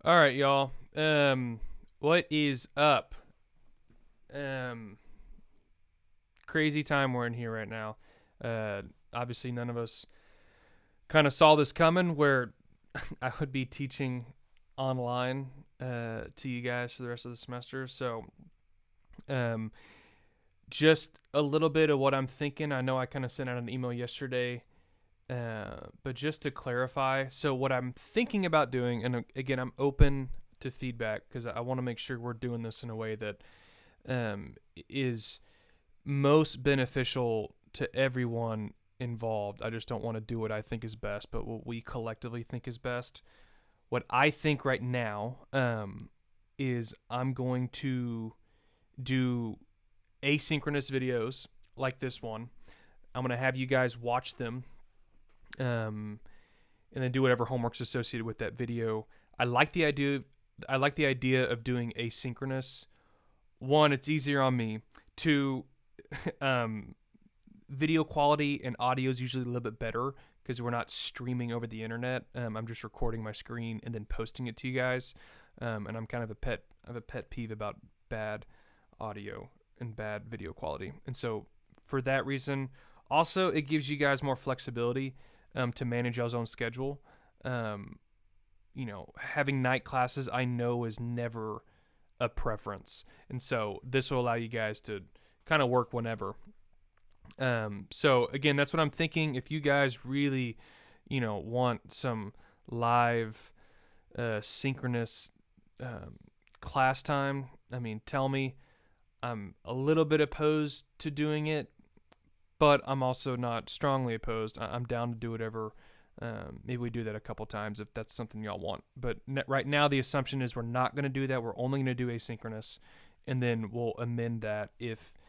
All right, y'all. What is up? Crazy time we're in here right now. Obviously, none of us kind of saw this coming. Where I would be teaching online to you guys for the rest of the semester. So, um, just a little bit of what I'm thinking. I know I kind of sent out an email yesterday. But just to clarify, so what I'm thinking about doing, and again, I'm open to feedback because I want to make sure we're doing this in a way that is most beneficial to everyone involved. I just don't want to do what I think is best, but what we collectively think is best. What I think right now is I'm going to do asynchronous videos like this one. I'm going to have you guys watch them and then do whatever homework's associated with that video. I like the idea of doing asynchronous. One, it's easier on me. Two, video quality and audio is usually a little bit better because we're not streaming over the internet. I'm just recording my screen and then posting it to you guys. And I'm kind of I have a pet peeve about bad audio and bad video quality. And so for that reason, also it gives you guys more flexibility to manage y'all's own schedule. Having night classes I know is never a preference. And so this will allow you guys to kind of work whenever. So again, that's what I'm thinking. If you guys really, want some live, synchronous, class time, tell me. I'm a little bit opposed to doing it, but I'm also not strongly opposed. I'm down to do whatever. Maybe we do that a couple times if that's something y'all want. But right now, the assumption is we're not going to do that. We're only going to do asynchronous, and then we'll amend that if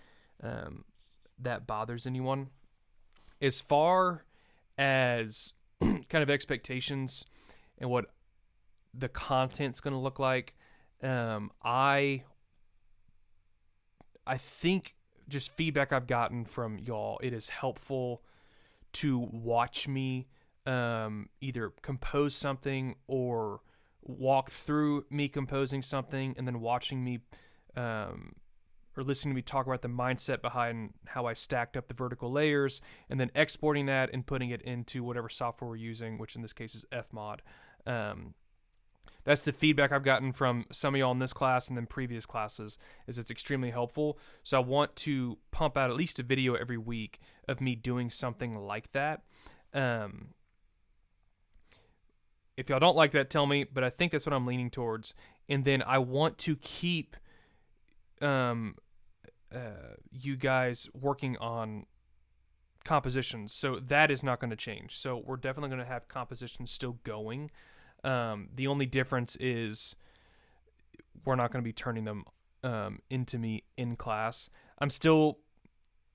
that bothers anyone. As far as kind of expectations and what the content's going to look like, I think just feedback I've gotten from y'all, it is helpful to watch me either compose something or walk through me composing something and then watching me or listening to me talk about the mindset behind how I stacked up the vertical layers and then exporting that and putting it into whatever software we're using, which in this case is FMOD. That's the feedback I've gotten from some of y'all in this class and then previous classes, is it's extremely helpful. So I want to pump out at least a video every week of me doing something like that. If y'all don't like that, tell me, but I think that's what I'm leaning towards. And then I want to keep you guys working on compositions. So that is not going to change. So we're definitely going to have compositions still going. The only difference is we're not going to be turning them into me in class. I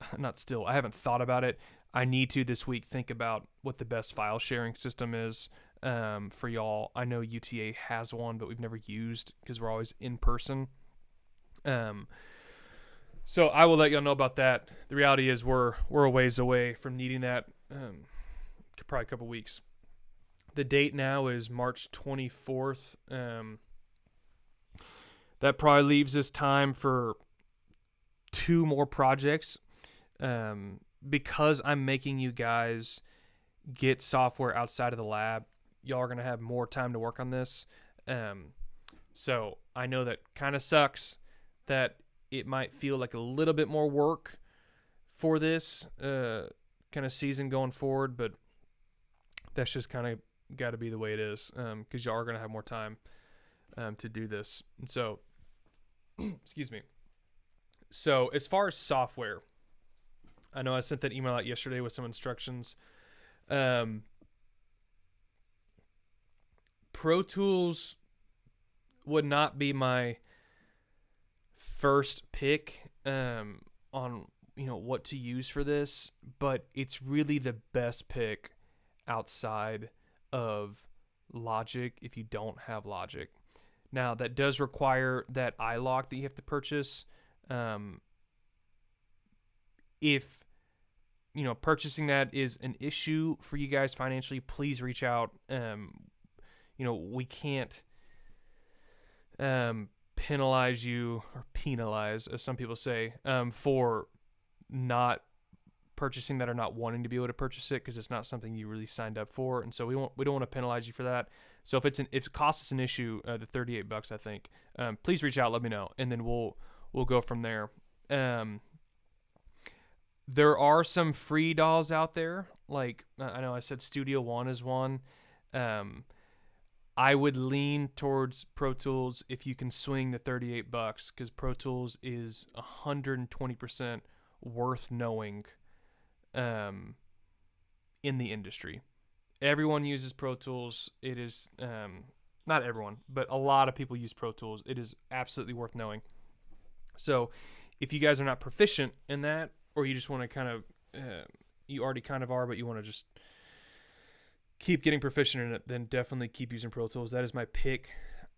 haven't thought about it. I need to this week think about what the best file sharing system is for y'all. I know UTA has one, but we've never used because we're always in person. So I will let y'all know about that. The reality is we're a ways away from needing that, probably a couple weeks. The date now is March 24th. That probably leaves us time for 2 more projects. Because I'm making you guys get software outside of the lab, y'all are going to have more time to work on this. So I know that kind of sucks that it might feel like a little bit more work for this kind of season going forward, but that's just kind of got to be the way it is, because y'all are going to have more time to do this. And so, excuse me. So as far as software, I know I sent that email out yesterday with some instructions. Pro Tools would not be my first pick on what to use for this, but it's really the best pick outside of Logic if you don't have Logic. Now that does require that iLock that you have to purchase. If purchasing that is an issue for you guys financially, please reach out. We can't penalize you, or penalize, as some people say, for not purchasing that or not wanting to be able to purchase it because it's not something you really signed up for. And so we don't want to penalize you for that. So if it costs us an issue, the $38, I think, please reach out, let me know, and then we'll go from there. There are some free dolls out there. Like, I know I said Studio One is one. I would lean towards Pro Tools if you can swing the $38, because Pro Tools is 120% worth knowing in the industry. Everyone uses Pro Tools. It is, not everyone, but a lot of people use Pro Tools. It is absolutely worth knowing. So if you guys are not proficient in that, or you just want to kind of, you already kind of are, but you want to just keep getting proficient in it, then definitely keep using Pro Tools. That is my pick.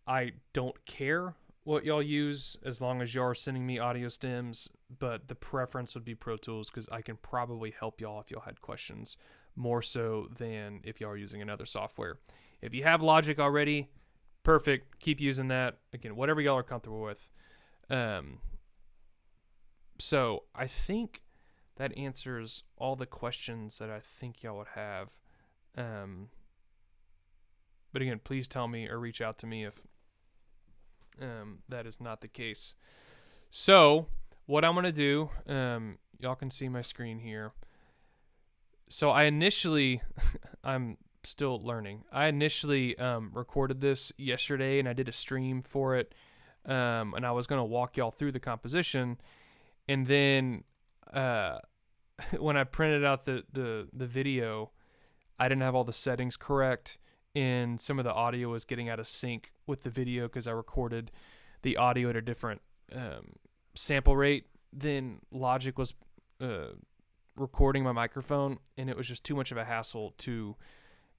I don't care what y'all use as long as y'all are sending me audio stems, but the preference would be Pro Tools because I can probably help y'all if y'all had questions, more so than if y'all are using another software. If you have Logic already, perfect. Keep using that. Again, whatever y'all are comfortable with. So I think that answers all the questions that I think y'all would have. But again, please tell me or reach out to me if that is not the case. So what I'm going to do, y'all can see my screen here. So I initially, I'm still learning. I initially recorded this yesterday and I did a stream for it. And I was going to walk y'all through the composition. And then when I printed out the video, I didn't have all the settings correct, and some of the audio was getting out of sync with the video because I recorded the audio at a different sample rate than Logic was recording my microphone, and it was just too much of a hassle to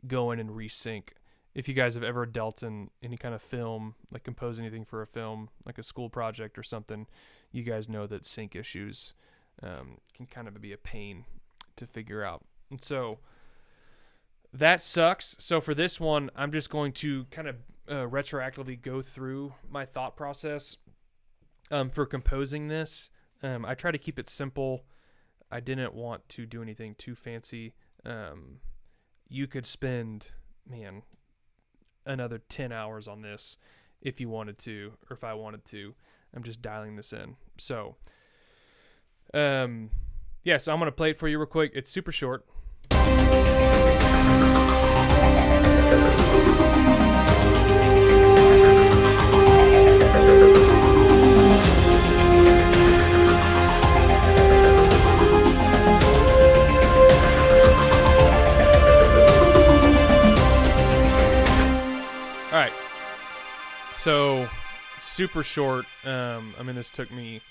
go in and resync. If you guys have ever dealt in any kind of film, like compose anything for a film, like a school project or something, you guys know that sync issues can kind of be a pain to figure out. And so that sucks. So for this one, I'm just going to kind of retroactively go through my thought process for composing this. I try to keep it simple. I didn't want to do anything too fancy. You could spend, another 10 hours on this if you wanted to, or if I wanted to. I'm just dialing this in. So, so I'm going to play it for you real quick. It's super short. All right. So, super short. This took me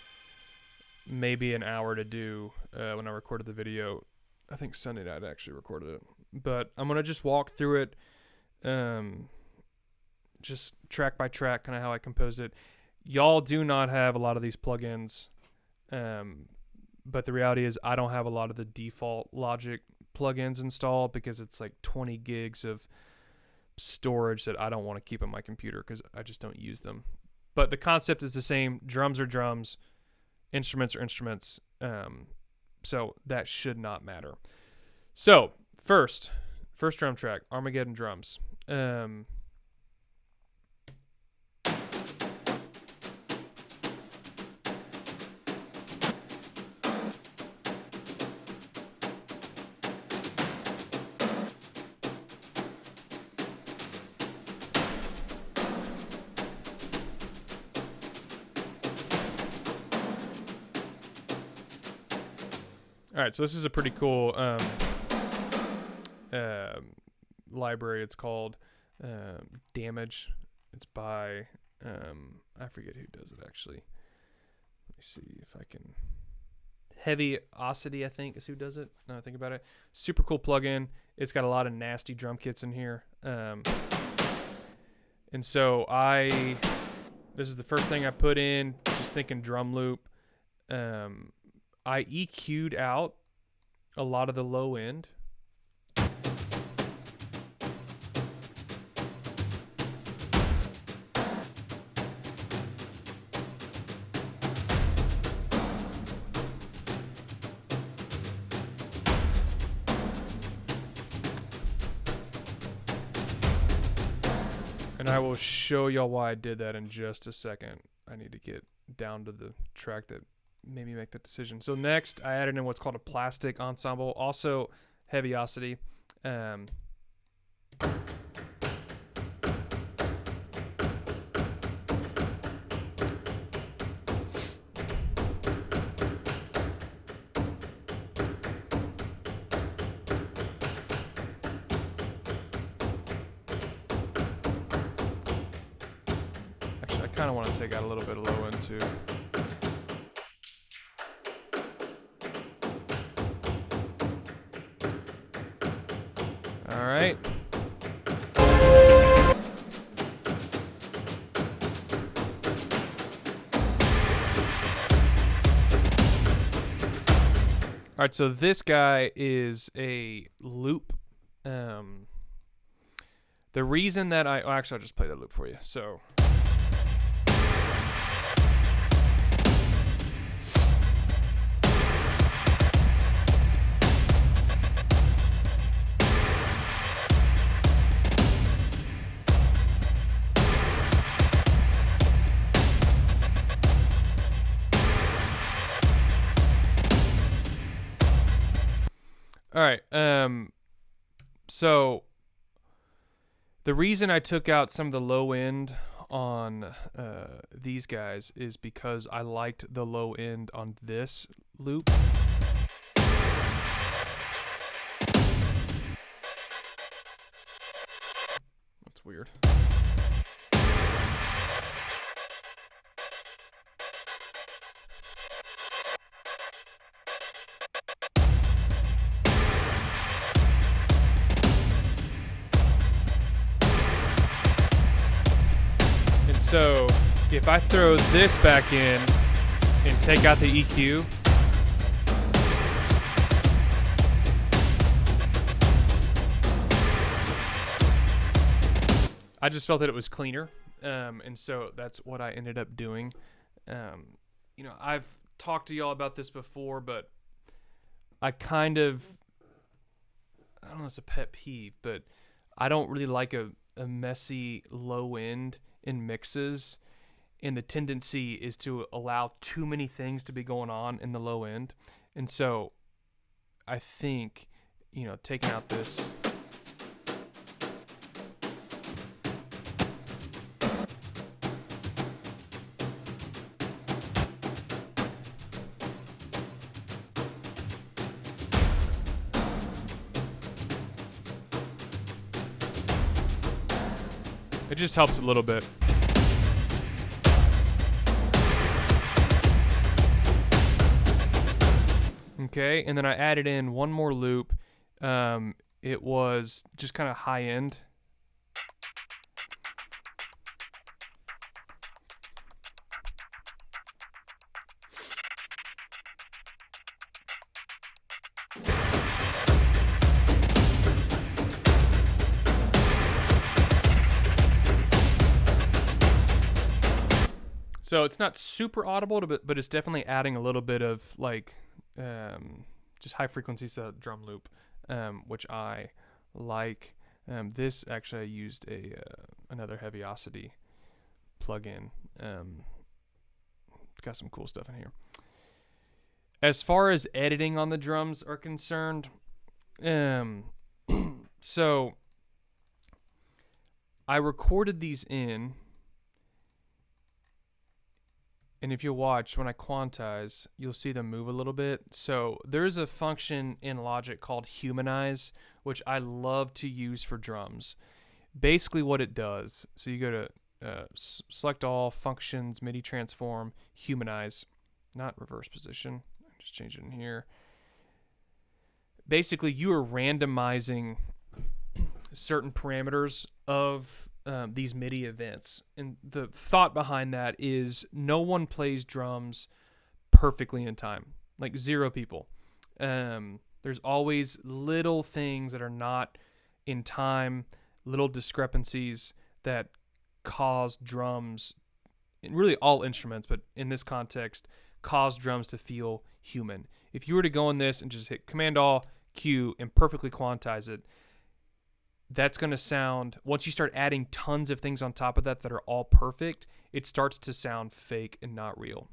maybe an hour to do when I recorded the video. I think Sunday night I actually recorded it. But I'm going to just walk through it, just track by track, kind of how I composed it. Y'all do not have a lot of these plugins, but the reality is I don't have a lot of the default Logic plugins installed because it's like 20 gigs of storage that I don't want to keep on my computer because I just don't use them. But the concept is the same. Drums are drums, instruments are instruments. So that should not matter. So first drum track, Armageddon drums. All right, so this is a pretty cool library. It's called Damage. It's by, I forget who does it actually. Let me see if I can. Heavyocity, I think, is who does it. Now I think about it. Super cool plugin. It's got a lot of nasty drum kits in here. And so this is the first thing I put in, just thinking drum loop. I EQ'd out a lot of the low end. And I will show y'all why I did that in just a second. I need to get down to the track that made me make that decision. So next, I added in what's called a plastic ensemble, also heaviosity. Actually, I kind of want to take out a little bit of low end too. All right. All right, so this guy is a loop. The reason that actually, I'll just play the loop for you. So. All right. So the reason I took out some of the low end on these guys is because I liked the low end on this loop. That's weird. So if I throw this back in and take out the EQ, I just felt that it was cleaner. And so that's what I ended up doing. You know, I've talked to y'all about this before, but I don't know if it's a pet peeve, but I don't really like a messy low end in mixes, and the tendency is to allow too many things to be going on in the low end. And so I think, you know, taking out this it just helps a little bit. Okay, and then I added in one more loop. It was just kind of high end. So it's not super audible, but it's definitely adding a little bit of like just high frequency drum loop, which I like. This actually I used another heaviosity plugin. It's got some cool stuff in here. As far as editing on the drums are concerned, so I recorded these in. And if you watch, when I quantize, you'll see them move a little bit. So there's a function in Logic called Humanize, which I love to use for drums. Basically what it does, so you go to select all, functions, MIDI transform, humanize, not reverse position. Just change it in here. Basically, you are randomizing certain parameters of these MIDI events. And the thought behind that is no one plays drums perfectly in time. Like 0 people. There's always little things that are not in time, little discrepancies that cause drums, and really all instruments, but in this context, cause drums to feel human. If you were to go in this and just hit Command-Alt, Q, and perfectly quantize it, that's going to sound, once you start adding tons of things on top of that that are all perfect, it starts to sound fake and not real.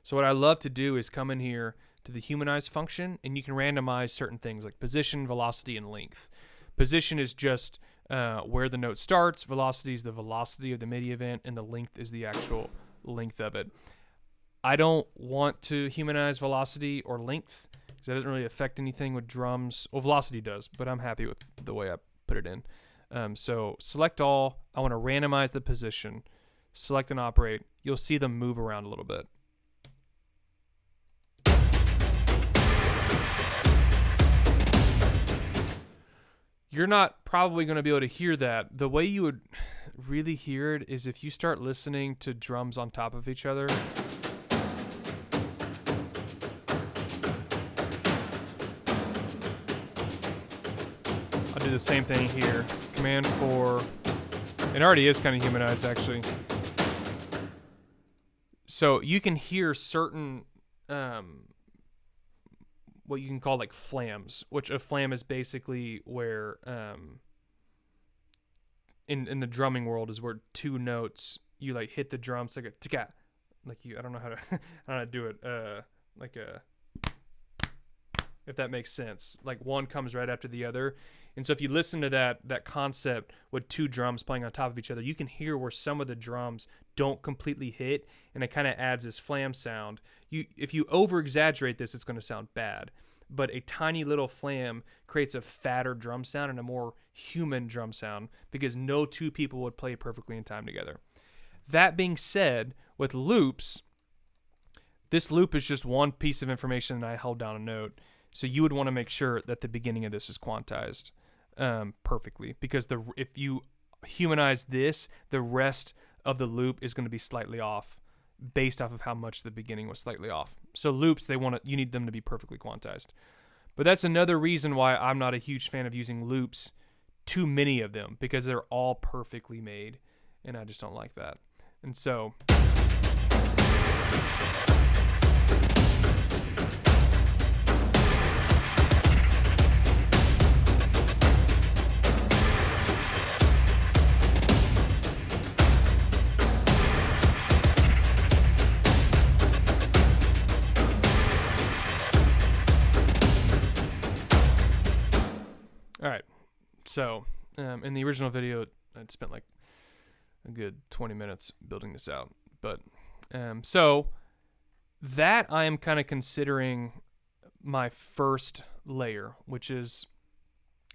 So what I love to do is come in here to the humanize function, and you can randomize certain things like position, velocity, and length. Position is just where the note starts, velocity is the velocity of the MIDI event, and the length is the actual length of it. I don't want to humanize velocity or length because that doesn't really affect anything with drums. Well, velocity does, but I'm happy with the way I put it in. So select all. I want to randomize the position. Select and operate. You'll see them move around a little bit. You're not probably going to be able to hear that. The way you would really hear it is if you start listening to drums on top of each other. I'll do the same thing here. Command 4. It already is kind of humanized, actually. So you can hear certain, what you can call like flams, which a flam is basically where, in the drumming world is where two notes, you like hit the drums like a tika, like I don't know how to do it, like a, if that makes sense. Like one comes right after the other. And so if you listen to that concept with two drums playing on top of each other, you can hear where some of the drums don't completely hit, and it kind of adds this flam sound. If you over-exaggerate this, it's going to sound bad. But a tiny little flam creates a fatter drum sound and a more human drum sound because no two people would play perfectly in time together. That being said, with loops, this loop is just one piece of information and I held down a note. So you would want to make sure that the beginning of this is quantized perfectly, because if you humanize this, the rest of the loop is going to be slightly off based off of how much the beginning was slightly off. So loops, you need them to be perfectly quantized. But that's another reason why I'm not a huge fan of using loops, too many of them, because they're all perfectly made, and I just don't like that. And so all right, so in the original video, I'd spent like a good 20 minutes building this out. But so that I am kind of considering my first layer, which is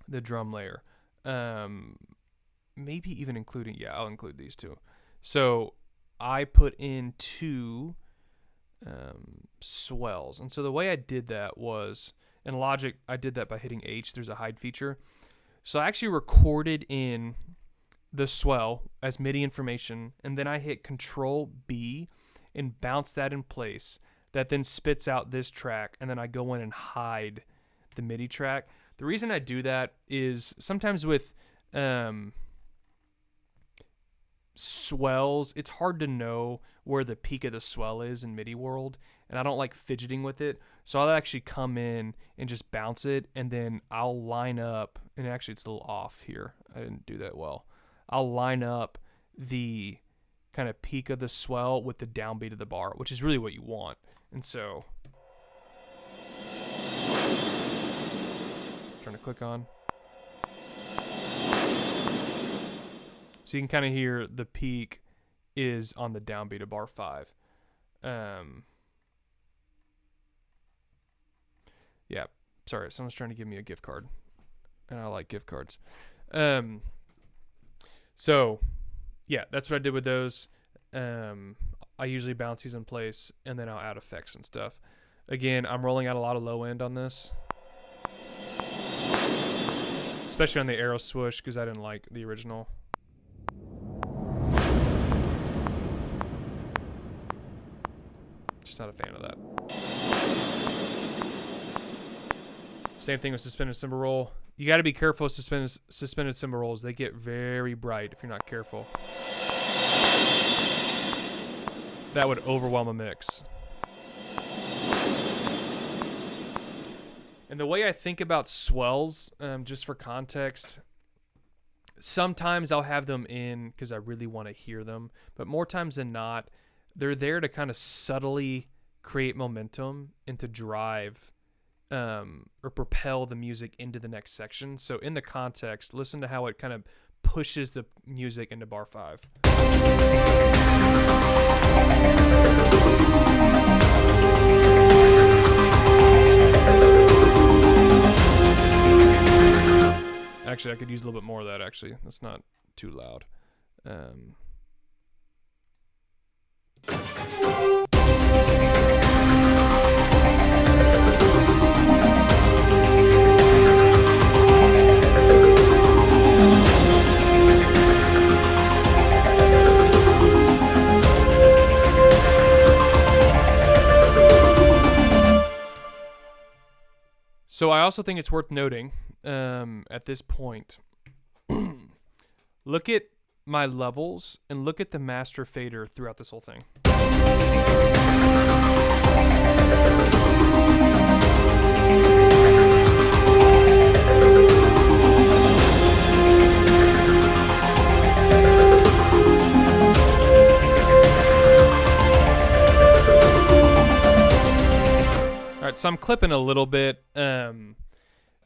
the drum layer. Maybe even including, I'll include these two. So I put in two swells. And so the way I did that was, in Logic, I did that by hitting H. There's a hide feature. So I actually recorded in the swell as MIDI information, and then I hit Control B and bounce that in place. That then spits out this track, and then I go in and hide the MIDI track. The reason I do that is sometimes with swells, it's hard to know where the peak of the swell is in MIDI world, and I don't like fidgeting with it. So I'll actually come in and just bounce it, and then I'll line up, and actually it's a little off here. I didn't do that well. I'll line up the kind of peak of the swell with the downbeat of the bar, which is really what you want. And so, trying to click on. So you can kind of hear the peak is on the downbeat of bar 5. Yeah, sorry, someone's trying to give me a gift card, and I like gift cards. So, yeah, that's what I did with those. I usually bounce these in place, and then I'll add effects and stuff. Again, I'm rolling out a lot of low end on this, especially on the arrow swoosh, because I didn't like the original. Just not a fan of that. Same thing with suspended cymbal roll. You got to be careful with suspended cymbal rolls. They get very bright if you're not careful. That would overwhelm a mix. And the way I think about swells, just for context, sometimes I'll have them in because I really want to hear them, but more times than not, they're there to kind of subtly create momentum and to drive or propel the music into the next section. So in the context, listen to how it kind of pushes the music into bar 5. Actually, I could use a little bit more of that, actually. That's not too loud. So I also think it's worth noting at this point, look at my levels and look at the master fader throughout this whole thing. All right, so I'm clipping a little bit,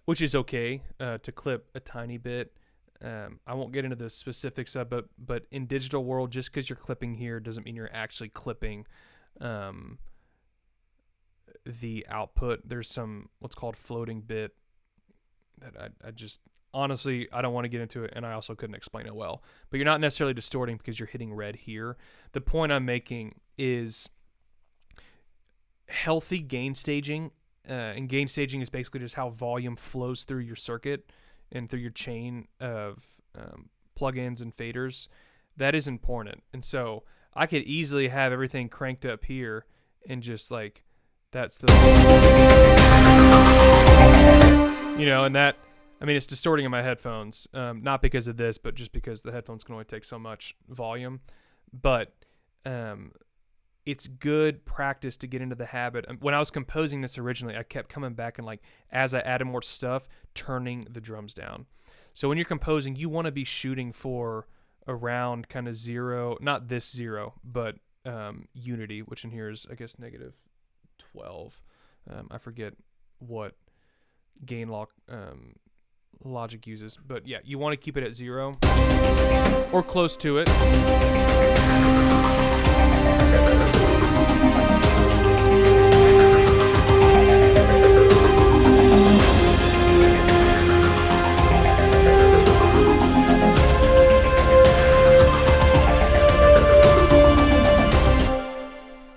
which is okay to clip a tiny bit. I won't get into the specifics of it, but in digital world, just because you're clipping here doesn't mean you're actually clipping the output. There's some what's called floating bit that I just honestly I don't want to get into it, and I also couldn't explain it well. But you're not necessarily distorting because you're hitting red here. The point I'm making is healthy gain staging, and gain staging is basically just how volume flows through your circuit and through your chain of plugins and faders. That is important. And so I could easily have everything cranked up here and just like that's the, and that, I mean, it's distorting in my headphones, not because of this, but just because the headphones can only take so much volume. But it's good practice to get into the habit. When I was composing this originally, I kept coming back and like, as I added more stuff, turning the drums down. So when you're composing, you want to be shooting for around kind of 0, not this 0, but unity, which in here is, I guess, -12. I forget what gain logic uses, but yeah, you want to keep it at 0 or close to it.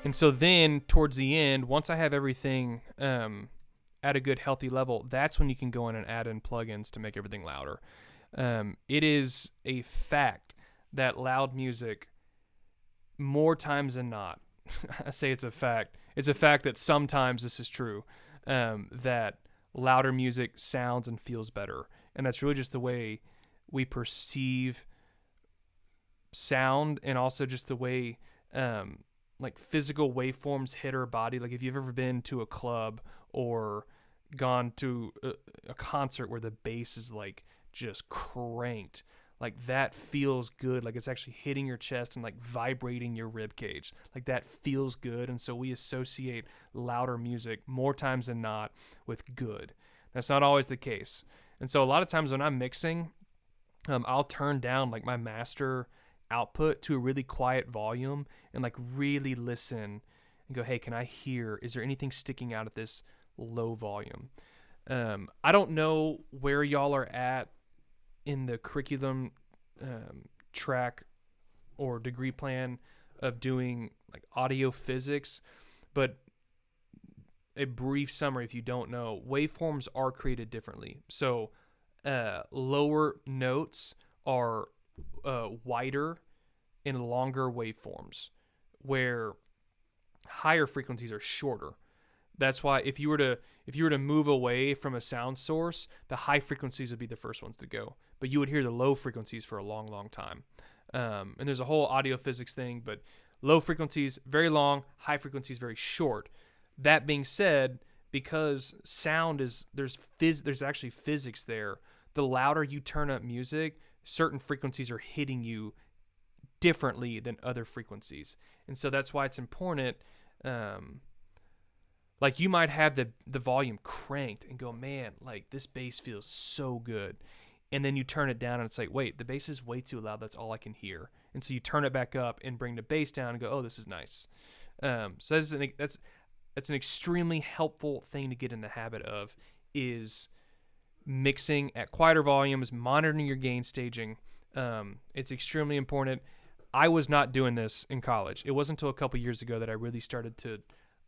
And so then towards the end, once I have everything at a good healthy level, that's when you can go in and add in plugins to make everything louder. It is a fact that loud music, more times than not, I say it's a fact. It's a fact that sometimes this is true, that louder music sounds and feels better. And that's really just the way we perceive sound, and also just the way like physical waveforms hit our body. Like if you've ever been to a club or gone to a concert where the bass is like just cranked, like that feels good. Like it's actually hitting your chest and like vibrating your rib cage. Like that feels good. And so we associate louder music more times than not with good. That's not always the case. And so a lot of times when I'm mixing, I'll turn down like my master output to a really quiet volume and like really listen and go, hey, can I hear, is there anything sticking out at this low volume? I don't know where y'all are at in the curriculum track or degree plan of doing like audio physics, but a brief summary, if you don't know, waveforms are created differently. So lower notes are wider and longer waveforms, where higher frequencies are shorter. That's why if you were to move away from a sound source, the high frequencies would be the first ones to go, but you would hear the low frequencies for a long, long time. And there's a whole audio physics thing, but low frequencies very long, high frequencies very short. That being said, because sound is there's actually physics there. the louder you turn up music, certain frequencies are hitting you differently than other frequencies. And so that's why it's important. Like you might have the volume cranked and go, man, like this bass feels so good. And then you turn it down and it's like, wait, the bass is way too loud. That's all I can hear. And so you turn it back up and bring the bass down and go, oh, this is nice. So that's an extremely helpful thing to get in the habit of, is mixing at quieter volumes, monitoring your gain staging. It's extremely important. I was not doing this in college. It wasn't until a couple years ago that I really started to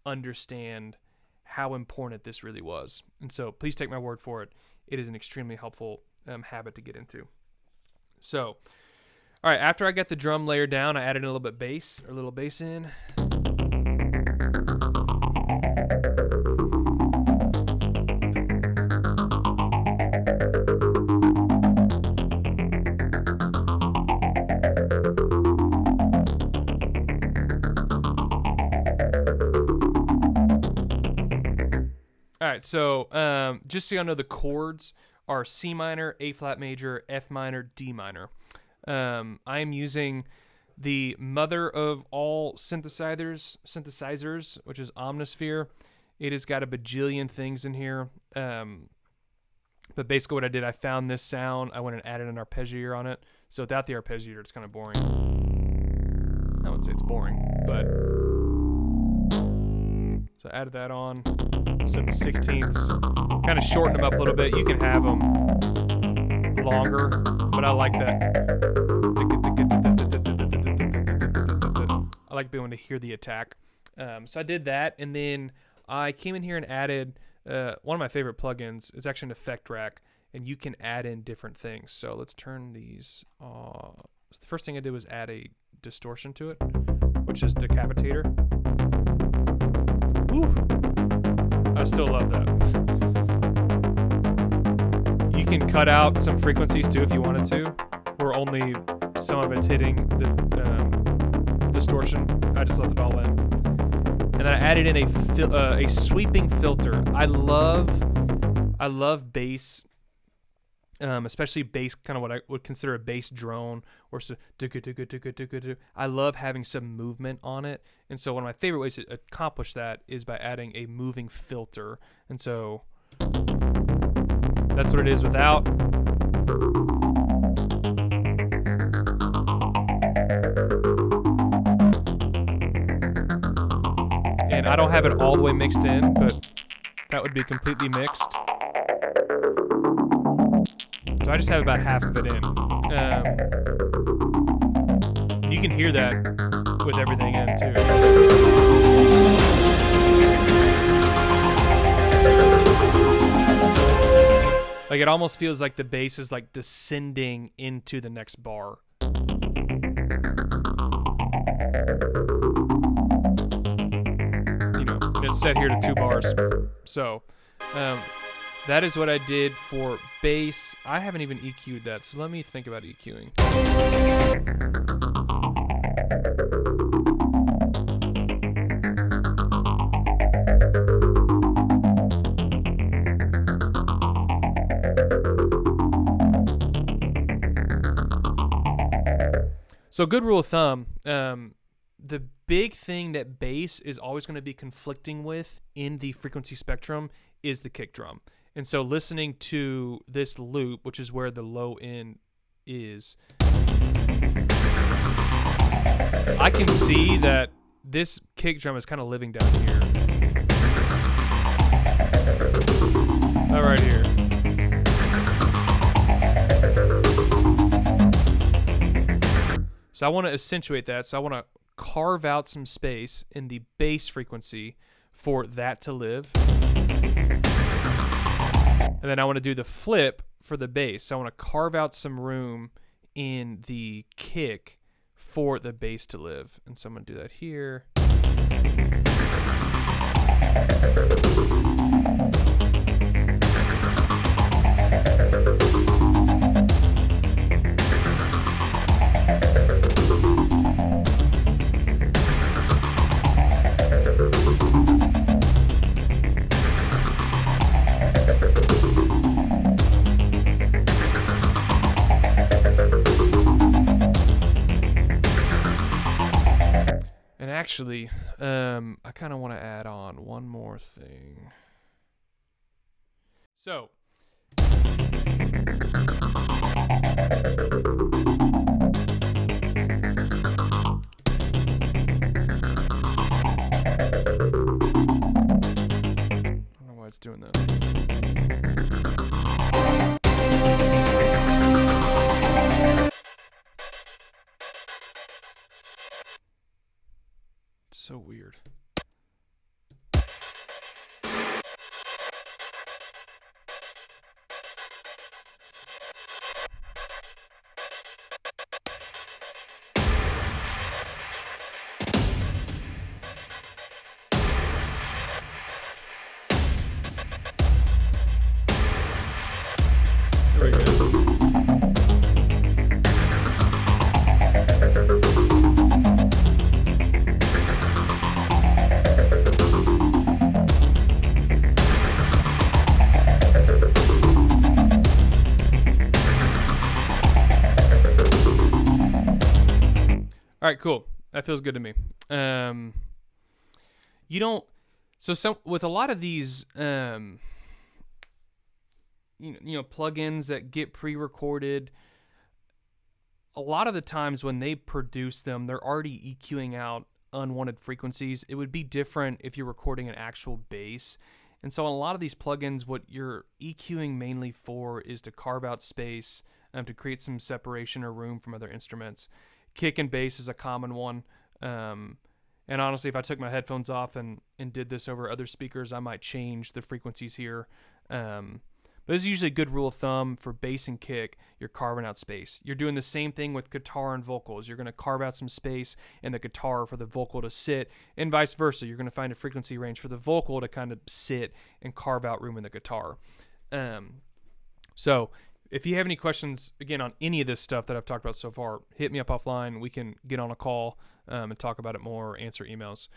understand how important this really was. And so please take my word for it. It is an extremely helpful habit to get into. So, all right, after I got the drum layer down, I added a little bass in. All right, so just so y'all know, the chords are C minor, A flat major, F minor, D minor. I am using the mother of all synthesizers, which is Omnisphere. It has got a bajillion things in here. But basically what I did, I found this sound. I went and added an arpeggiator on it. So without the arpeggiator, it's kind of boring. I wouldn't say it's boring, but... So I added that on. Set the 16ths. Kind of shorten them up a little bit. You can have them longer, but I like that. I like being able to hear the attack. So I did that, and then I came in here and added one of my favorite plugins. It's actually an effect rack, and you can add in different things. So let's turn these off. So the first thing I did was add a distortion to it, which is Decapitator. Woo. I still love that. You can cut out some frequencies too if you wanted to, where only some of it's hitting the distortion. I just left it all in. And then I added in a sweeping filter. I love bass, especially bass, kind of what I would consider a bass drone, or so. I love having some movement on it, and so one of my favorite ways to accomplish that is by adding a moving filter. And so that's what it is without. And I don't have it all the way mixed in, but that would be completely mixed. So I just have about half of it in. You can hear that with everything in too. Like it almost feels like the bass is like descending into the next bar. You know, and it's set here to 2 bars. So, that is what I did for bass. I haven't even EQ'd that, so let me think about EQing. So good rule of thumb, the big thing that bass is always going to be conflicting with in the frequency spectrum is the kick drum. And so listening to this loop, which is where the low end is, I can see that this kick drum is kind of living down here. All right here. So I want to accentuate that. So I want to carve out some space in the bass frequency for that to live. And then I want to do the flip for the bass. So I want to carve out some room in the kick for the bass to live. And so I'm going to do that here. actually, I kind of want to add on one more thing. So, it's doing that. So weird. There we go. All right, cool. That feels good to me. You don't. So some with a lot of these, you know, plugins that get pre-recorded. A lot of the times when they produce them, they're already EQing out unwanted frequencies. It would be different if you're recording an actual bass. And so on a lot of these plugins, what you're EQing mainly for is to carve out space, to create some separation or room from other instruments. Kick and bass is a common one. And honestly, if I took my headphones off and did this over other speakers, I might change the frequencies here. But this is usually a good rule of thumb for bass and kick. You're carving out space. You're doing the same thing with guitar and vocals. You're going to carve out some space in the guitar for the vocal to sit, and vice versa. You're going to find a frequency range for the vocal to kind of sit and carve out room in the guitar. So if you have any questions, again, on any of this stuff that I've talked about so far, hit me up offline. We can get on a call and talk about it more or answer emails.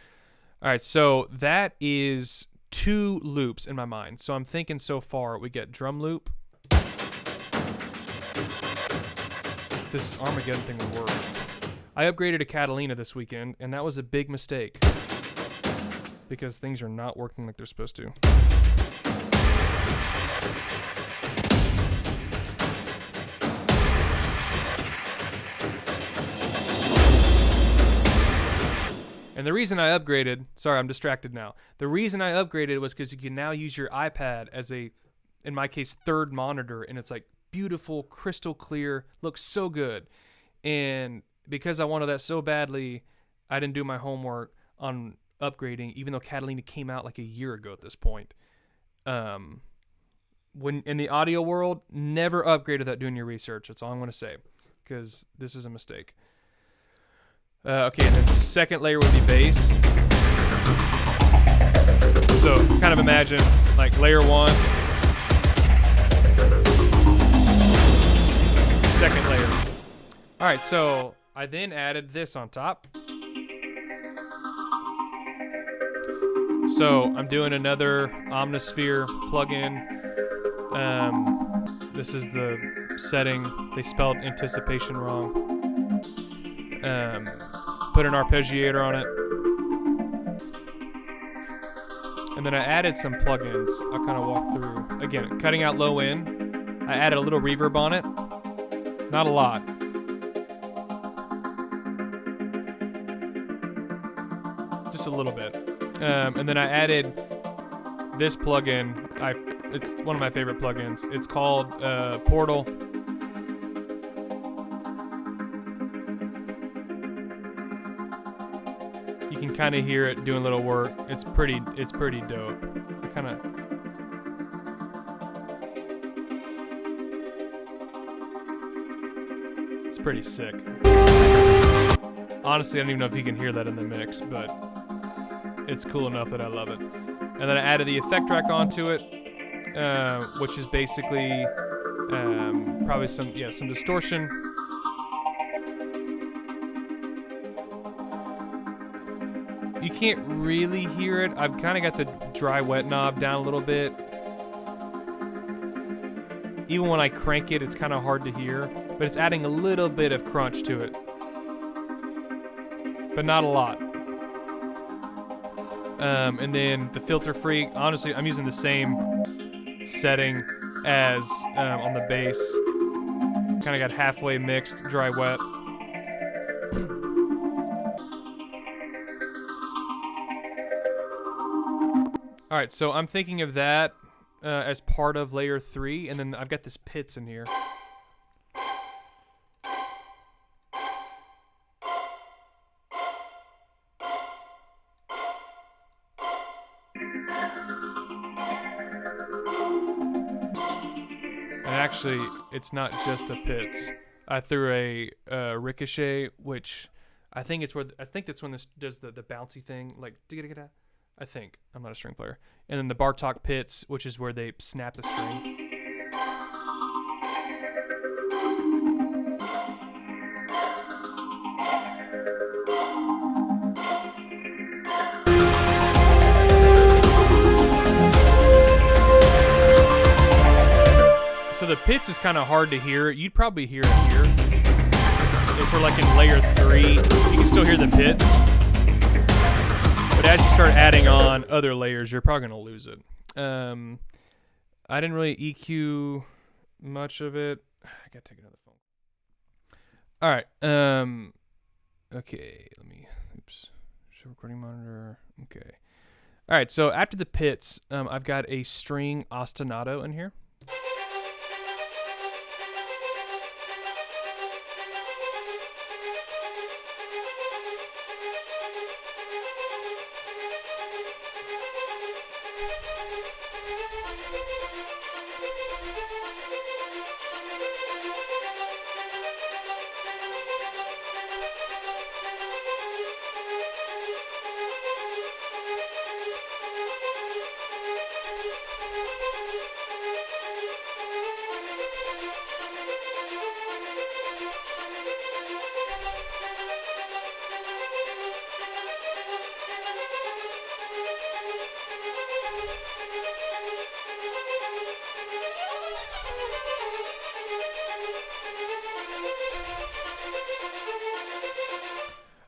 All right, so that is 2 loops in my mind. So I'm thinking so far we get drum loop. This Armageddon thing would work. I upgraded a Catalina this weekend, and that was a big mistake because things are not working like they're supposed to. And the reason I upgraded, sorry, I'm distracted now. The reason I upgraded was because you can now use your iPad as a, in my case, third monitor, and it's like beautiful, crystal clear, looks so good. And because I wanted that so badly, I didn't do my homework on upgrading, even though Catalina came out like a year ago at this point. When in the audio world, never upgrade without doing your research. That's all I'm going to say, because this is a mistake. Okay, and then second layer would be bass. So kind of imagine like layer 1, second layer. All right, so I then added this on top. So I'm doing another Omnisphere plugin. This is the setting. They spelled anticipation wrong. Put an arpeggiator on it. And then I added some plugins. I'll kind of walk through. Again, cutting out low end. I added a little reverb on it. Not a lot. Just a little bit. And then I added this plugin. It's one of my favorite plugins. It's called Portal. You can kind of hear it doing a little work. It's pretty dope. It's pretty sick. Honestly, I don't even know if you can hear that in the mix, but it's cool enough that I love it. And then I added the effect track onto it, which is basically probably some distortion. You can't really hear it. I've kind of got the dry wet knob down a little bit. Even when I crank it, it's kind of hard to hear, but it's adding a little bit of crunch to it. But not a lot. And then the Filter Freak, honestly, I'm using the same setting as on the bass. Kind of got halfway mixed, dry, wet. All right, so I'm thinking of that as part of layer 3, and then I've got this pits in here. And actually, it's not just a pits. I threw a ricochet, which I think that's when this does the bouncy thing, like I think. I'm not a string player. And then the Bartok pits, which is where they snap the string. So the pits is kind of hard to hear. You'd probably hear it here. If we're like in layer 3, you can still hear the pits. But as you start adding on other layers, you're probably going to lose it. I didn't really EQ much of it. I got to take another phone. All right. Okay. Oops. Show recording monitor. Okay. All right. So after the pits, I've got a string ostinato in here.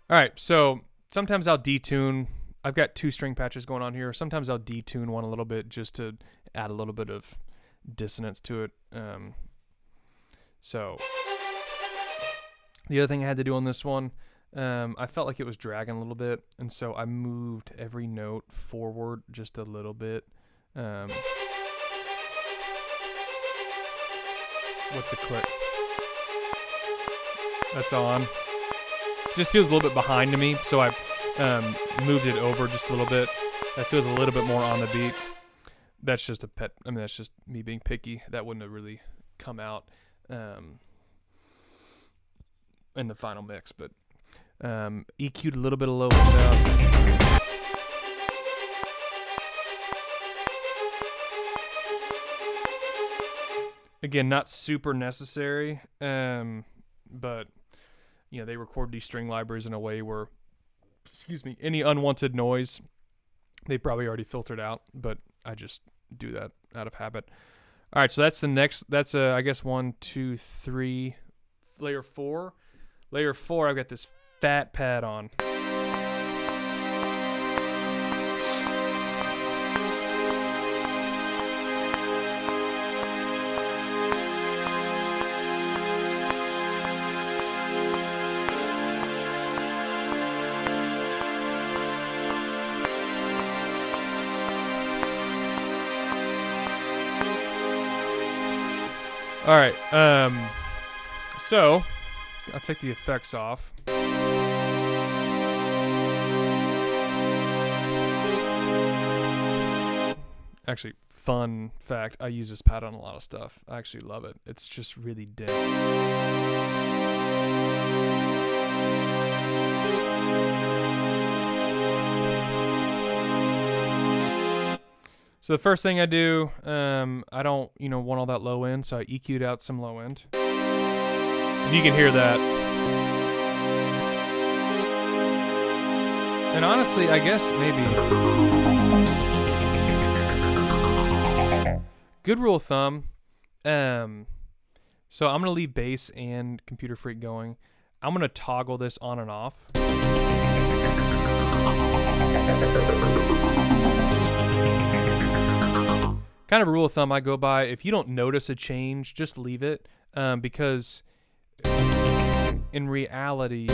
All right, so sometimes I'll detune. I've got 2 string patches going on here. Sometimes I'll detune one a little bit just to add a little bit of dissonance to it. So the other thing I had to do on this one, I felt like it was dragging a little bit, and so I moved every note forward just a little bit with the click. That's on. Just feels a little bit behind to me, so I moved it over just a little bit. That feels a little bit more on the beat. That's just a pet. I mean, that's just me being picky. That wouldn't have really come out in the final mix, but EQ'd a little bit of low end out. Again, not super necessary, but you know, they record these string libraries in a way where, any unwanted noise, they probably already filtered out, but I just do that out of habit. All right, so that's the next, I guess 1, 2, 3, layer 4. Layer 4, I've got this fat pad on. All right, so I'll take the effects off. Actually, fun fact, I use this pad on a lot of stuff. I actually love it. It's just really dense. So the first thing I do, I don't, want all that low end, so I EQ'd out some low end. And you can hear that. And honestly, I guess maybe good rule of thumb. So I'm gonna leave bass and Computer Freak going. I'm going to toggle this on and off. Kind of a rule of thumb I go by, if you don't notice a change, just leave it, because in reality,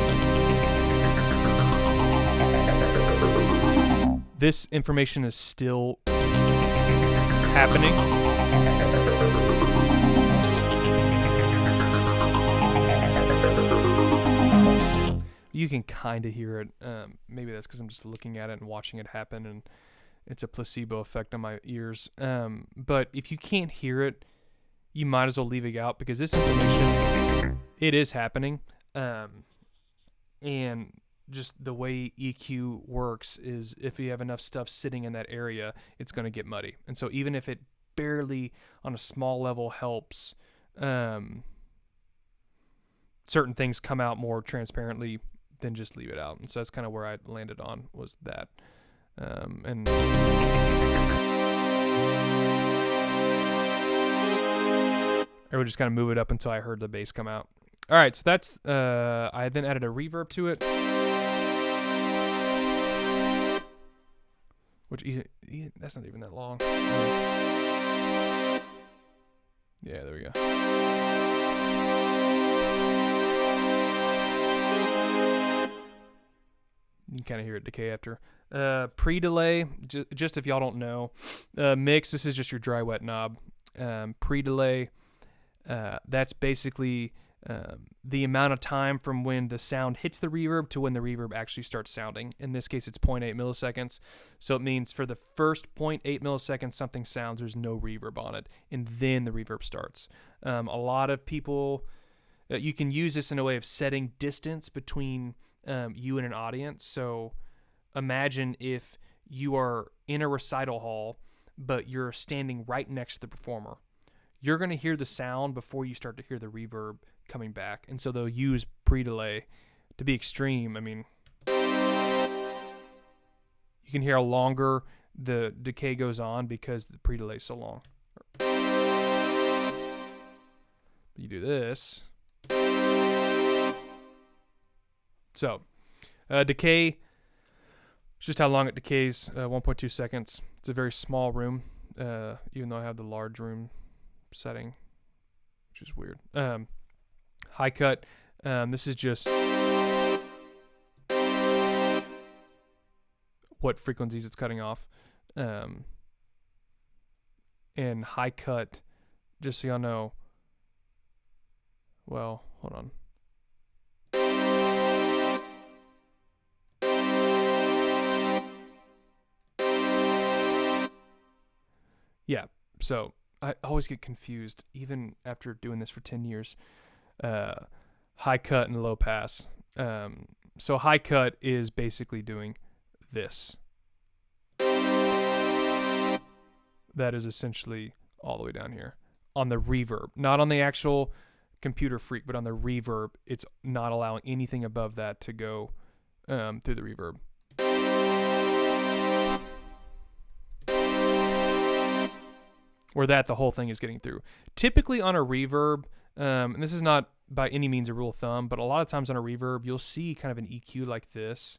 this information is still happening. You can kind of hear it. Maybe that's because I'm just looking at it and watching it happen, and it's a placebo effect on my ears. But if you can't hear it, you might as well leave it out, because this information, it is happening. And just the way EQ works is if you have enough stuff sitting in that area, it's going to get muddy. And so even if it barely on a small level helps, certain things come out more transparently, then just leave it out. And so that's kind of where I landed on, was that. And I would just kind of move it up until I heard the bass come out. All right, so that's, I then added a reverb to it, which that's not even that long. Yeah, there we go. You can kind of hear it decay after. Pre-delay, just if y'all don't know, mix, this is just your dry wet knob. Pre-delay, that's basically the amount of time from when the sound hits the reverb to when the reverb actually starts sounding. In this case, it's 0.8 milliseconds. So it means for the first 0.8 milliseconds something sounds, there's no reverb on it, and then the reverb starts. A lot of people, you can use this in a way of setting distance between you and an audience. So imagine if you are in a recital hall, but you're standing right next to the performer. You're going to hear the sound before you start to hear the reverb coming back. And so they'll use pre-delay to be extreme. I mean, you can hear how longer the decay goes on because the pre-delay is so long. You do this. So, decay, it's just how long it decays, 1.2 seconds. It's a very small room, even though I have the large room setting, which is weird. High cut, this is just what frequencies it's cutting off. And high cut, just so y'all know, well, hold on. Yeah, so I always get confused, even after doing this for 10 years, high cut and low pass. So high cut is basically doing this. That is essentially all the way down here on the reverb, not on the actual computer freak, but on the reverb. It's not allowing anything above that to go through the reverb. Or that the whole thing is getting through. Typically on a reverb, and this is not by any means a rule of thumb, but a lot of times on a reverb, you'll see kind of an EQ like this.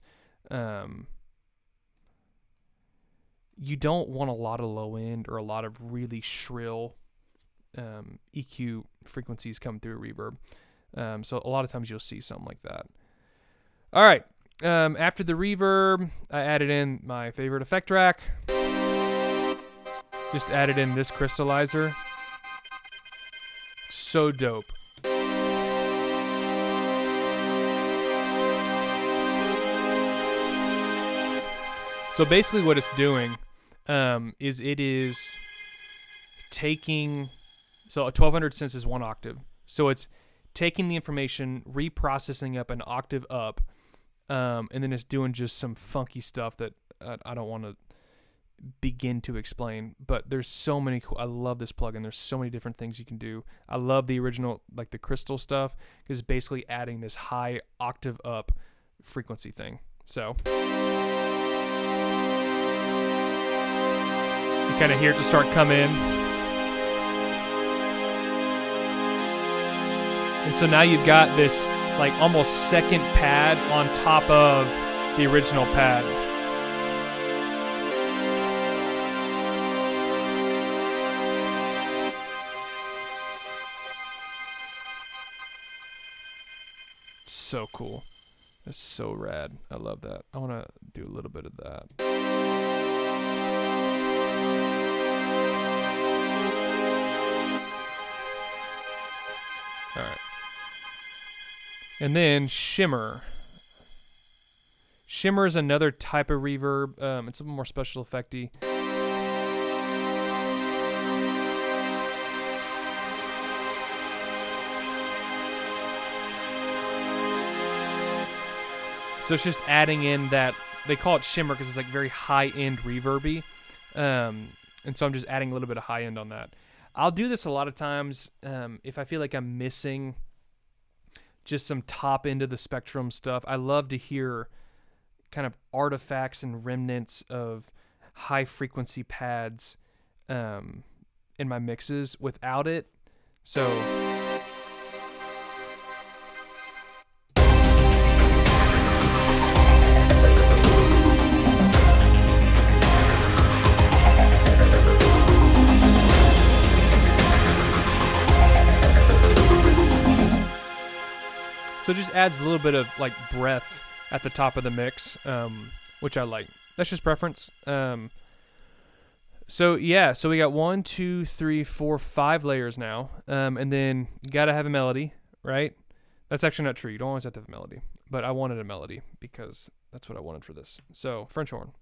You don't want a lot of low end or a lot of really shrill EQ frequencies come through a reverb. So a lot of times you'll see something like that. All right. After the reverb, I added in my favorite effect rack. Just added in this crystallizer. So dope. So basically what it's doing is it is taking, so a 1200 cents is 1 octave. So it's taking the information, reprocessing up an octave up, and then it's doing just some funky stuff that I don't want to begin to explain, but there's so many cool, I love this plugin. There's so many different things you can do. I love the original, like the crystal stuff, because it's basically adding this high octave up frequency thing. So you kind of hear it to start come in. And so now you've got this like almost second pad on top of the original pad. So cool. It's so rad. I love that. I want to do a little bit of that. All right. And then shimmer. Shimmer is another type of reverb. It's a little more special effecty. So it's just adding in that, they call it shimmer because it's like very high-end reverby. And so I'm just adding a little bit of high-end on that. I'll do this a lot of times if I feel like I'm missing just some top end of the spectrum stuff. I love to hear kind of artifacts and remnants of high-frequency pads in my mixes without it. So... So it just adds a little bit of like breath at the top of the mix, which I like. That's just preference. So yeah, so we got 1, 2, 3, 4, 5 layers now, and then you gotta have a melody, right? That's actually not true. You don't always have to have a melody, but I wanted a melody because that's what I wanted for this. So French horn.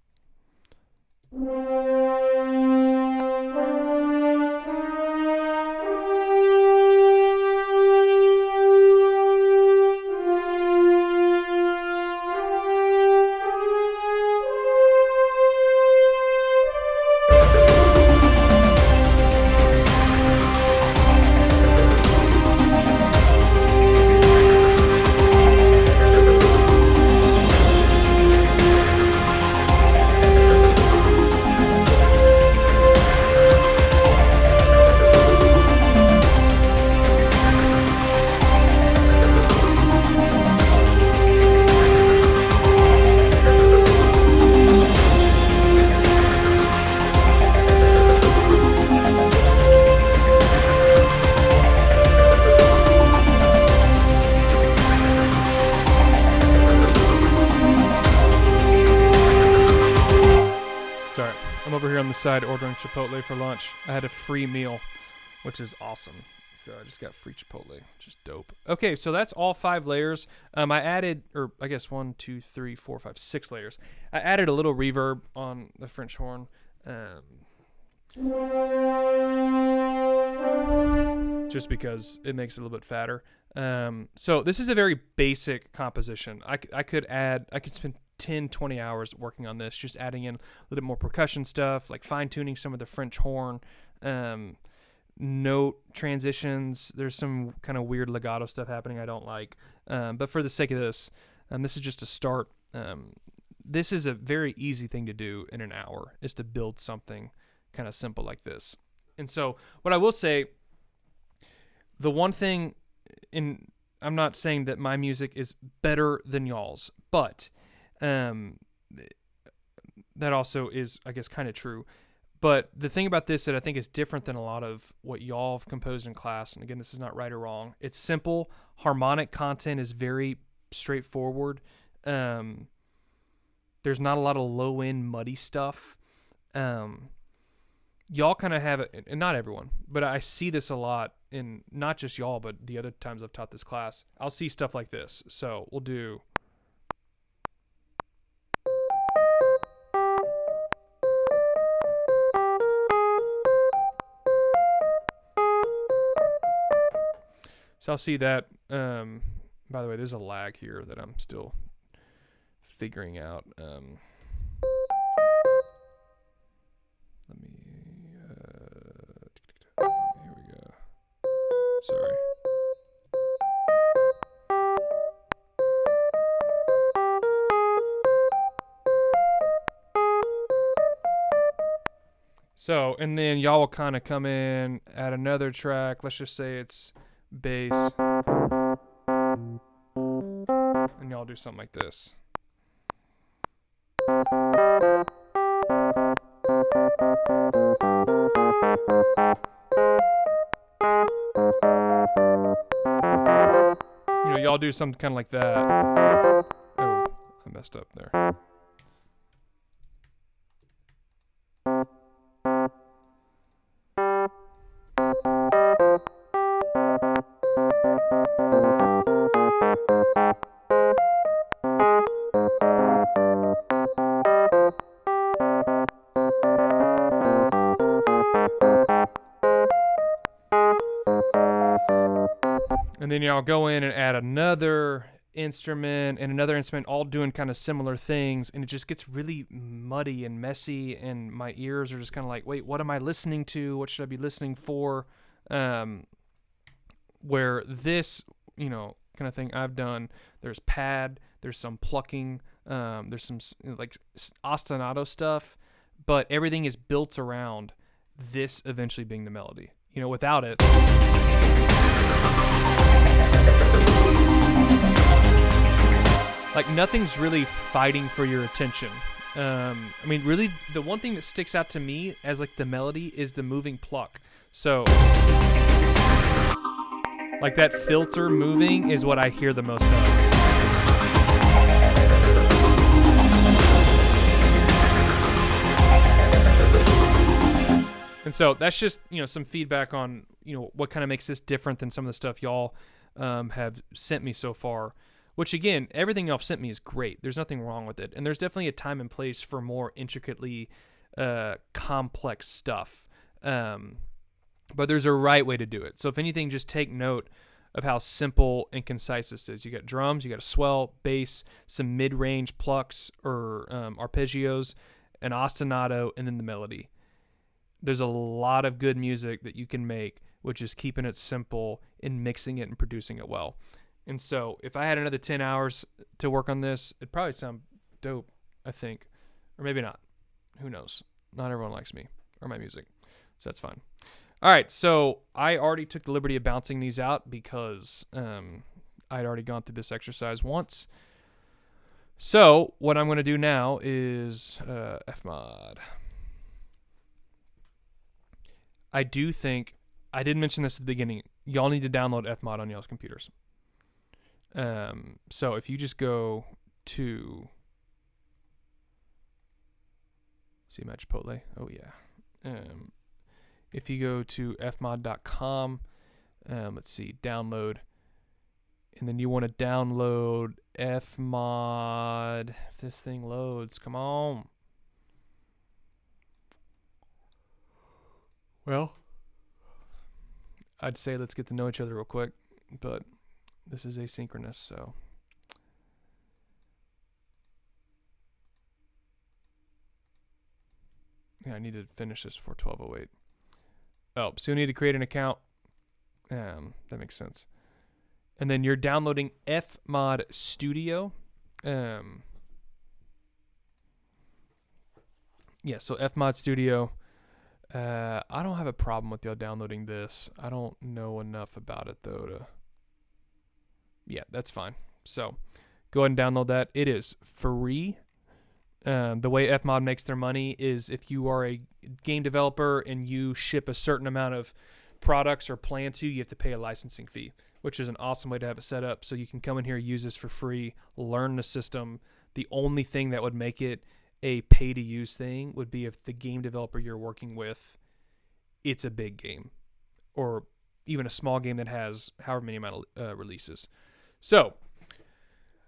I'm over here on the side ordering Chipotle for lunch. I had a free meal, which is awesome. So I just got free Chipotle, which is dope. Okay, so that's all 5 layers. I added, or I guess 1, 2, 3, 4, 5, 6 layers. I added a little reverb on the French horn. Just because it makes it a little bit fatter. So this is a very basic composition. I could spend 10, 20 hours working on this, just adding in a little bit more percussion stuff, like fine-tuning some of the French horn, note transitions. There's some kind of weird legato stuff happening I don't like. But for the sake of this, this is just a start. This is a very easy thing to do in an hour, is to build something kind of simple like this. And so what I will say, the one thing, I'm not saying that my music is better than y'all's, but that also is, I guess, kind of true. But the thing about this that I think is different than a lot of what y'all have composed in class, and again, this is not right or wrong, it's simple. Harmonic content is very straightforward. There's not a lot of low-end muddy stuff. Y'all kind of have it, and not everyone, but I see this a lot in not just y'all, but the other times I've taught this class. I'll see stuff like this. So we'll do... So I'll see that. By the way, there's a lag here that I'm still figuring out. Let me... here we go. Sorry. So, and then y'all will kind of come in, add another track. Let's just say it's bass. And y'all do something like this. You know, y'all do something kind of like that. Oh, I messed up there. And then y'all go in and add another instrument and another instrument, all doing kind of similar things, and it just gets really muddy and messy, and my ears are just kind of like, wait, what am I listening to? What should I be listening for? Where this, you know, kind of thing I've done, there's pad, there's some plucking, there's some like ostinato stuff, but everything is built around this eventually being the melody. You know, without it, like nothing's really fighting for your attention. I mean, really, the one thing that sticks out to me as like the melody is the moving pluck. So, like that filter moving is what I hear the most of. And so that's just, you know, some feedback on, you know, what kind of makes this different than some of the stuff y'all have sent me so far. Which, again, everything y'all have sent me is great. There's nothing wrong with it. And there's definitely a time and place for more intricately complex stuff. But there's a right way to do it. So if anything, just take note of how simple and concise this is. You got drums, you got a swell, bass, some mid-range plucks or arpeggios, an ostinato, and then the melody. There's a lot of good music that you can make, which is keeping it simple and mixing it and producing it well. And so if I had another 10 hours to work on this, it'd probably sound dope, I think. Or maybe not. Who knows? Not everyone likes me or my music, so that's fine. All right, so I already took the liberty of bouncing these out because I'd already gone through this exercise once. So what I'm going to do now is FMOD. I do think, I did mention this at the beginning, y'all need to download FMOD on y'all's computers. So if you just go to, see my Chipotle? Oh yeah. If you go to fmod.com, let's see, download, and then you want to download FMOD. If this thing loads, come on. Well, I'd say let's get to know each other real quick, but this is asynchronous, so. Yeah, I need to finish this before 12:08. Oh, so you need to create an account. That makes sense. And then you're downloading FMOD Studio. Yeah, so FMOD Studio. I don't have a problem with y'all downloading this. I don't know enough about it, though, to... Yeah, that's fine. So go ahead and download that. It is free. The way FMOD makes their money is if you are a game developer and you ship a certain amount of products or plan to, you have to pay a licensing fee, which is an awesome way to have it set up. So you can come in here, use this for free, learn the system. The only thing that would make it a pay-to-use thing would be if the game developer you're working with, it's a big game or even a small game that has however many amount of releases. So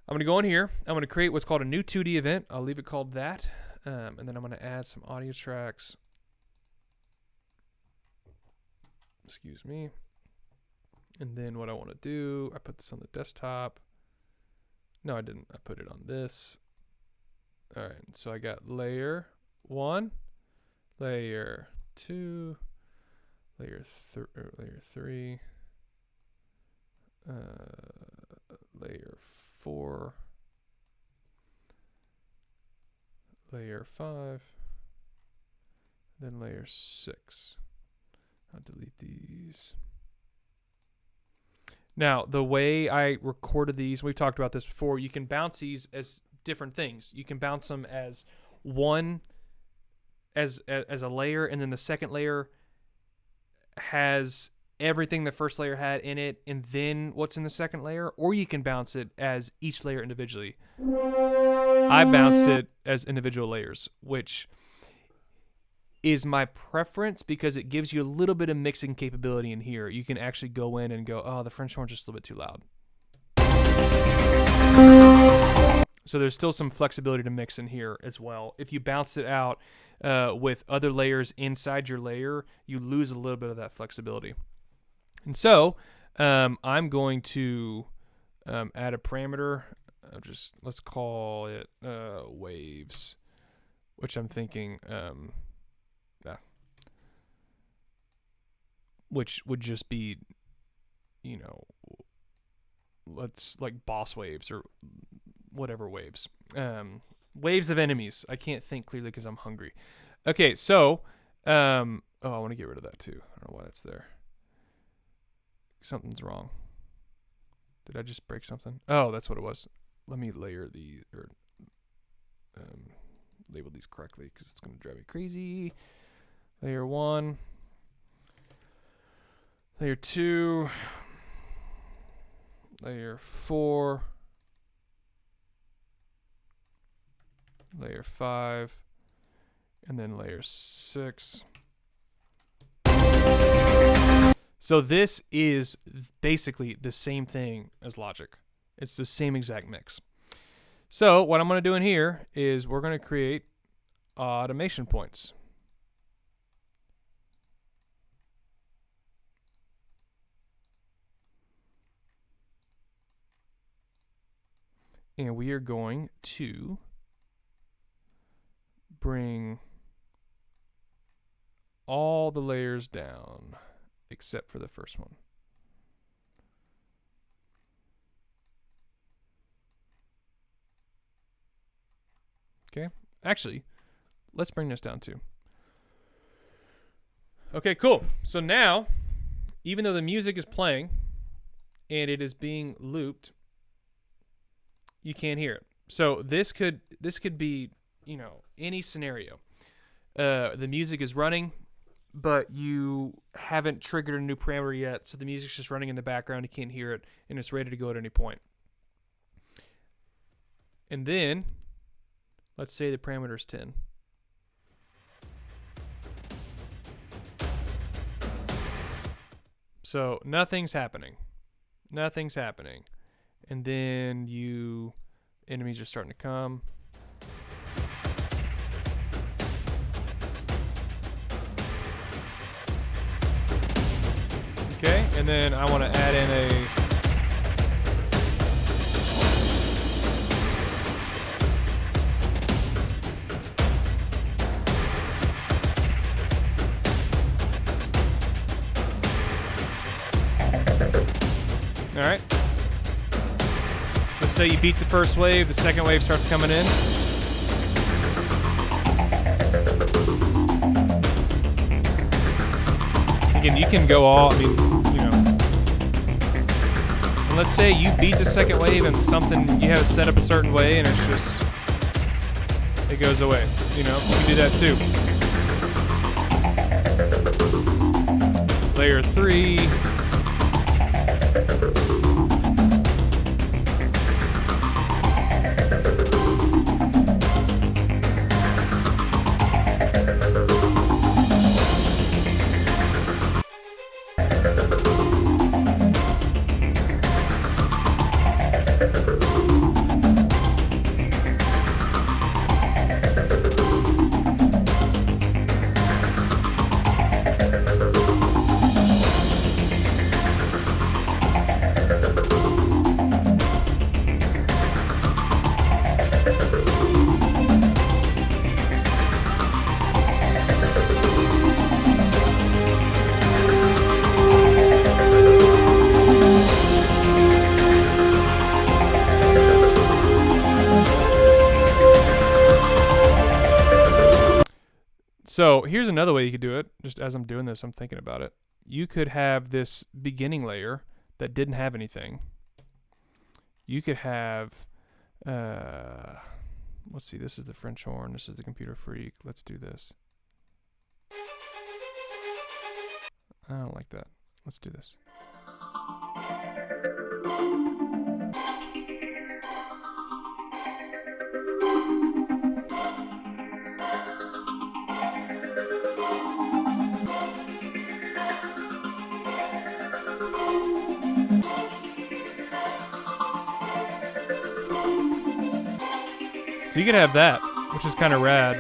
I'm going to go in here. I'm going to create what's called a new 2D event. I'll leave it called that. And then I'm going to add some audio tracks. Excuse me. And then what I want to do, I put this on the desktop. No, I didn't. I put it on this. All right. So I got layer 1, layer 2, layer 3, layer 4, layer 5, then layer 6. I'll delete these. Now, the way I recorded these, we've talked about this before, you can bounce these as different things. You can bounce them as one, as a layer, and then the second layer has everything the first layer had in it, and then what's in the second layer, or you can bounce it as each layer individually. I bounced it as individual layers, which is my preference because it gives you a little bit of mixing capability in here. You can actually go in and go, oh, the French horn's just a little bit too loud. So there's still some flexibility to mix in here as well. If you bounce it out with other layers inside your layer, you lose a little bit of that flexibility. And so I'm going to add a parameter. Let's call it waves, which I'm thinking, which would just be, let's like boss waves or whatever waves. Waves of enemies. I can't think clearly because I'm hungry. Okay, so, I want to get rid of that too. I don't know why that's there. Something's wrong. Did I just break something? Oh, that's what it was. Let me layer these, or label these correctly because it's going to drive me crazy. Layer 1. Layer 2. Layer 4. Layer 5. And then layer 6. So this is basically the same thing as Logic. It's the same exact mix. So what I'm going to do in here is we're going to create automation points. And we are going to bring all the layers down except for the first one. Okay, actually, let's bring this down too. Okay, cool. So now, even though the music is playing and it is being looped, you can't hear it. So this could be, any scenario. The music is running, but you haven't triggered a new parameter yet, so the music's just running in the background, you can't hear it, and it's ready to go at any point. And then, let's say the parameter is 10. So nothing's happening. Nothing's happening. And then enemies are starting to come. Okay, and then I want to add in a all right. So say you beat the first wave, the second wave starts coming in. Again, you can go all, and let's say you beat the second wave and something, you have it set up a certain way and it's just, it goes away. You can do that too. Layer 3. So here's another way you could do it. Just as I'm doing this, I'm thinking about it. You could have this beginning layer that didn't have anything, you could have, let's see, this is the French horn, this is the computer freak. Let's do this. I don't like that. Let's do this. So you could have that, which is kind of rad.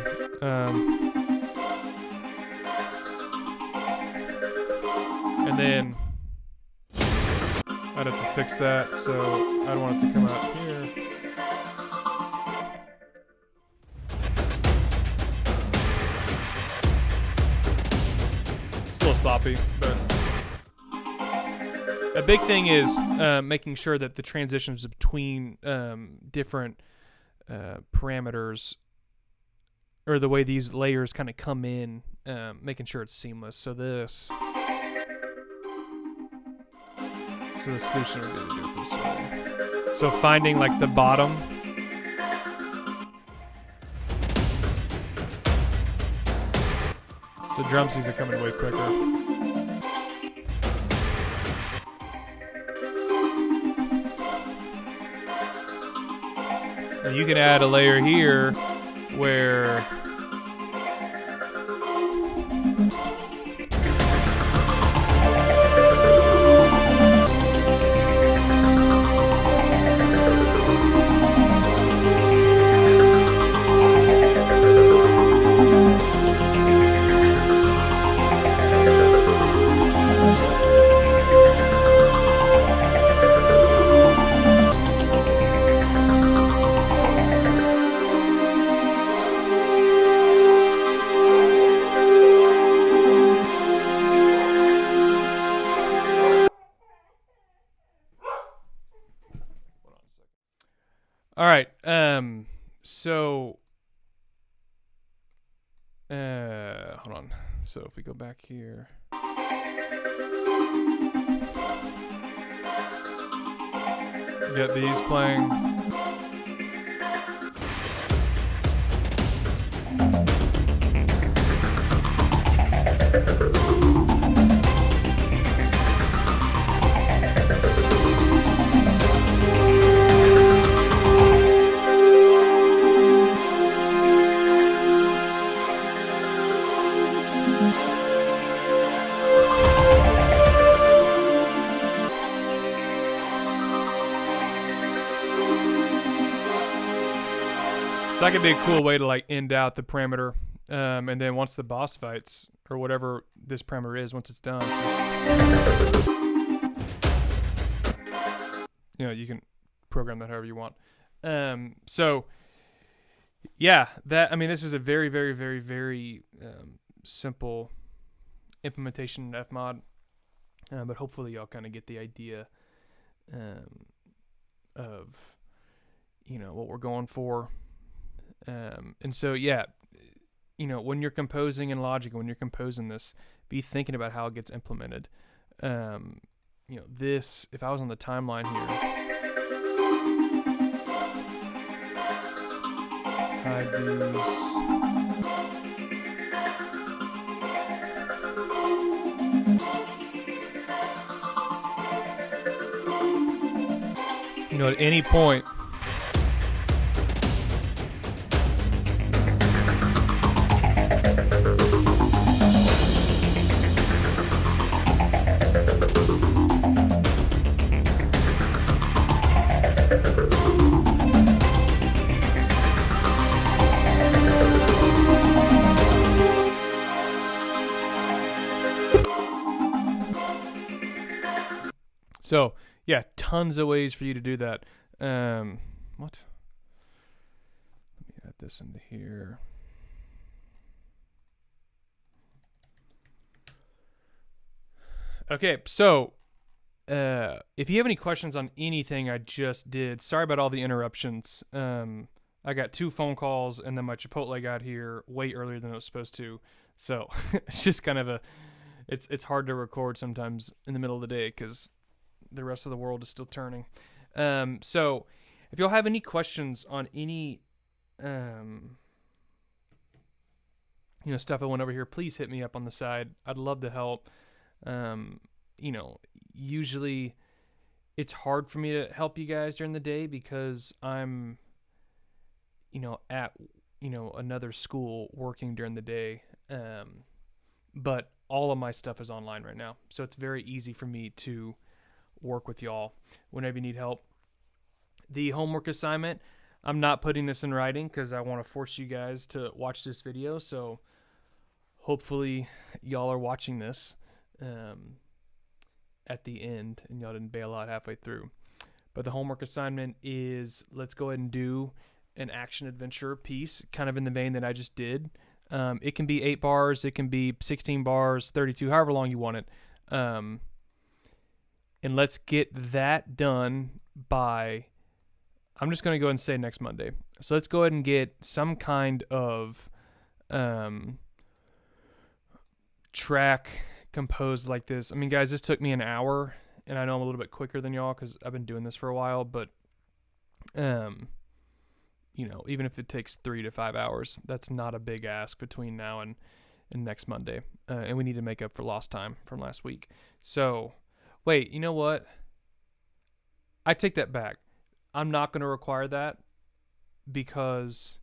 And then I'd have to fix that, so I'd want it to come out here. It's a little sloppy, but a big thing is making sure that the transitions between different parameters, or the way these layers kind of come in, making sure it's seamless. So the solution would be to do it this way. So finding like the bottom. So drum Cs are coming way quicker. And you can add a layer here where all right, so, hold on. So if we go back here, get these playing. So that could be a cool way to like end out the parameter, and then once the boss fights or whatever this parameter is, once it's done, you know, you can program that however you want. So yeah, that, I mean, this is a very, very, very, very simple implementation in FMOD, but hopefully y'all kind of get the idea of, you know, what we're going for. And so, yeah, you know, when you're composing in Logic, when you're composing this, be thinking about how it ges implemented. You know, this, if I was on the timeline here, hide these. You know, at any point, so yeah, tons of ways for you to do that. What? Let me add this into here. Okay, so if you have any questions on anything I just did, sorry about all the interruptions. I got 2 phone calls, and then my Chipotle got here way earlier than it was supposed to. So it's just kind of it's hard to record sometimes in the middle of the day because the rest of the world is still turning. So if y'all have any questions on any stuff I went over here, please hit me up on the side. I'd love to help. Usually it's hard for me to help you guys during the day because I'm, at, another school working during the day. But all of my stuff is online right now. So it's very easy for me to work with y'all whenever you need help. The homework assignment, I'm not putting this in writing because I want to force you guys to watch this video. So hopefully y'all are watching this at the end and y'all didn't bail out halfway through. But the homework assignment is, let's go ahead and do an action adventure piece, kind of in the vein that I just did. It can be 8 bars, it can be 16 bars, 32, however long you want it. And let's get that done by, I'm just going to go ahead and say next Monday. So let's go ahead and get some kind of track composed like this. I mean, guys, this took me an hour, and I know I'm a little bit quicker than y'all because I've been doing this for a while, but even if it takes 3 to 5 hours, that's not a big ask between now and next Monday. And we need to make up for lost time from last week. So, wait, you know what? I take that back. I'm not going to require that because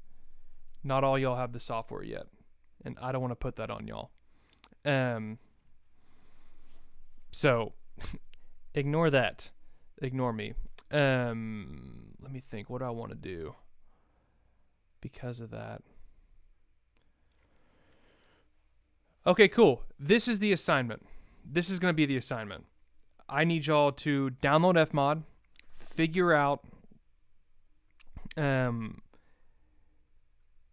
not all y'all have the software yet. And I don't want to put that on y'all. So, ignore that. Ignore me. Let me think. What do I want to do because of that? Okay, cool. This is the assignment. This is going to be the assignment. I need y'all to download FMOD, figure out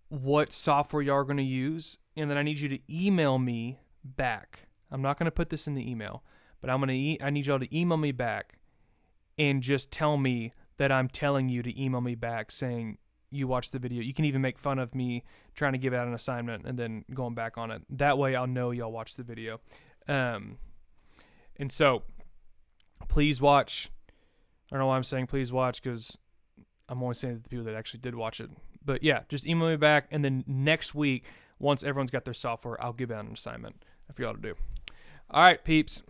what software y'all are going to use, and then I need you to email me back. I'm not going to put this in the email, but I need y'all to email me back and just tell me that I'm telling you to email me back saying you watched the video. You can even make fun of me trying to give out an assignment and then going back on it. That way I'll know y'all watched the video. And so please watch. I don't know why I'm saying please watch because I'm only saying to the people that actually did watch it. But yeah, just email me back, and then next week, once everyone's got their software, I'll give out an assignment for y'all to do. All right, peeps.